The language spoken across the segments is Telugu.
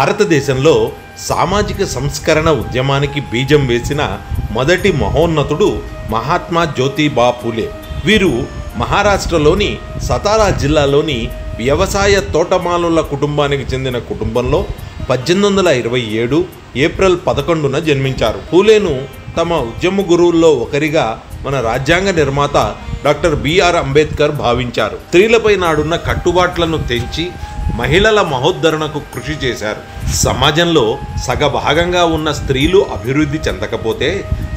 భారతదేశంలో సామాజిక సంస్కరణ ఉద్యమానికి బీజం వేసిన మొదటి మహోన్నతుడు మహాత్మా జ్యోతిబా పూలే. వీరు మహారాష్ట్రలోని సతారా జిల్లాలోని వ్యవసాయ తోటమాలుల కుటుంబానికి చెందిన కుటుంబంలో 1827 ఏప్రిల్ 11న జన్మించారు. పూలేను తమ ఉద్యమ గురువుల్లో ఒకరిగా మన రాజ్యాంగ నిర్మాత డాక్టర్ బిఆర్ అంబేద్కర్ భావించారు. స్త్రీలపై నాడున్న కట్టుబాట్లను తెంచి మహిళల మహోద్ధరణకు కృషి చేశారు. సమాజంలో సగభాగంగా ఉన్న స్త్రీలు అభివృద్ధి చెందకపోతే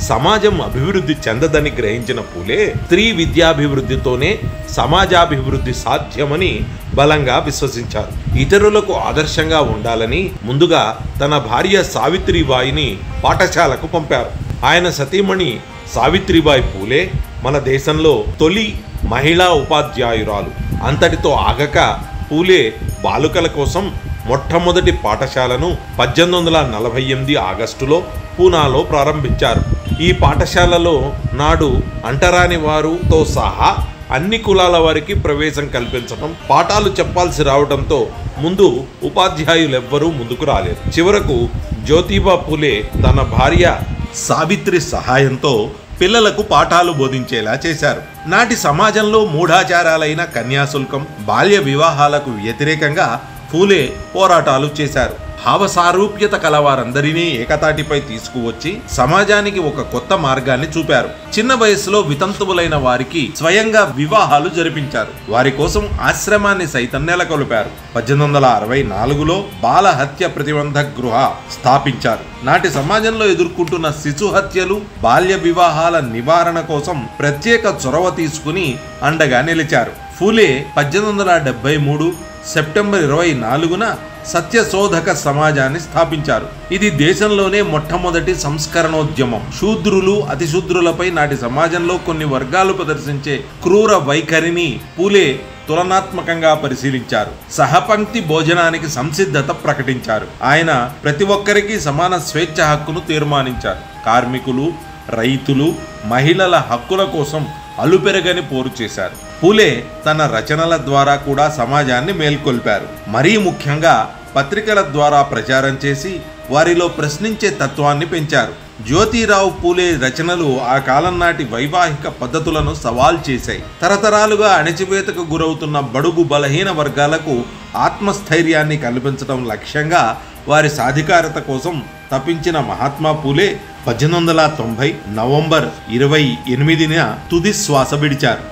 సమాజం అభివృద్ధి చెందదని గ్రహించిన పూలే స్త్రీ విద్యాభివృద్ధితోనే సమాజాభివృద్ధి సాధ్యమని బలంగా విశ్వసించారు. ఇతరులకు ఆదర్శంగా ఉండాలని ముందుగా తన భార్య సావిత్రిబాయిని పాఠశాలకు పంపారు. ఆయన సతీమణి సావిత్రిబాయి పూలే మన దేశంలో తొలి మహిళా ఉపాధ్యాయురాలు. అంతటితో ఆగక పూలే బాలికల కోసం మొట్టమొదటి పాఠశాలను 1848 ఆగస్టులో పూనాలో ప్రారంభించారు. ఈ పాఠశాలలో నాడు అంటరాని వారితో సహా అన్ని కులాల వారికి ప్రవేశం కల్పించడం, పాఠాలు చెప్పాల్సి రావడంతో ముందు ఉపాధ్యాయులెవ్వరూ ముందుకు రాలేదు. చివరకు జ్యోతిబా పూలే తన భార్య సావిత్రి సహాయంతో పిల్లలకు పాఠాలు బోధించేలా చేశారు. నాటి సమాజంలో మూఢాచారాలైన కన్యాశుల్కం, బాల్య వివాహాలకు వ్యతిరేకంగా పూలే పోరాటాలు చేశారు. భావసారూప్యత కలవారందరినీ ఏకతాటిపై తీసుకువచ్చి సమాజానికి ఒక కొత్త మార్గాన్ని చూపారు. చిన్న వయసులో వితంతువులైన వారికి స్వయంగా వివాహాలు జరిపించారు. వారి కోసం ఆశ్రమాన్ని సైతం నెలకొల్పారు. 1864లో బాల హత్య ప్రతిబంధక గృహ స్థాపించారు. నాటి సమాజంలో ఎదుర్కొంటున్న శిశు హత్యలు, బాల్య వివాహాల నివారణ కోసం ప్రత్యేక చొరవ తీసుకుని అండగా నిలిచారు. పూలే 1873 సెప్టెంబర్ 24న సత్యశోధక సమాజాన్ని స్థాపించారు. ఇది దేశంలోనే మొట్టమొదటి సంస్కరణోద్యమం. శూద్రులు, అతిశూద్రులపై నాటి సమాజంలో కొన్ని వర్గాలు ప్రదర్శించే క్రూర వైఖరిని పూలే తులనాత్మకంగా పరిశీలించారు. సహపంక్తి భోజనానికి సంసిద్ధత ప్రకటించారు. ఆయన ప్రతి ఒక్కరికి సమాన స్వేచ్ఛ హక్కును తీర్మానించారు. కార్మికులు, రైతులు, మహిళల హక్కుల కోసం అలుపెరగని పోరు చేశారు. పూలే తన రచనల ద్వారా కూడా సమాజాన్ని మేల్కొల్పారు. మరీ ముఖ్యంగా పత్రికల ద్వారా ప్రచారం చేసి వారిలో ప్రశ్నించే తత్వాన్ని పెంచారు. జ్యోతిరావు పూలే రచనలు ఆ కాలం నాటి వైవాహిక పద్ధతులను సవాల్ చేశాయి. తరతరాలుగా అణచివేతకు గురవుతున్న బడుగు బలహీన వర్గాలకు ఆత్మస్థైర్యాన్ని కల్పించడం లక్ష్యంగా వారి సాధికారత కోసం తప్పించిన మహాత్మా పూలే 1890 నవంబర్ 28న తుది శ్వాస విడిచారు.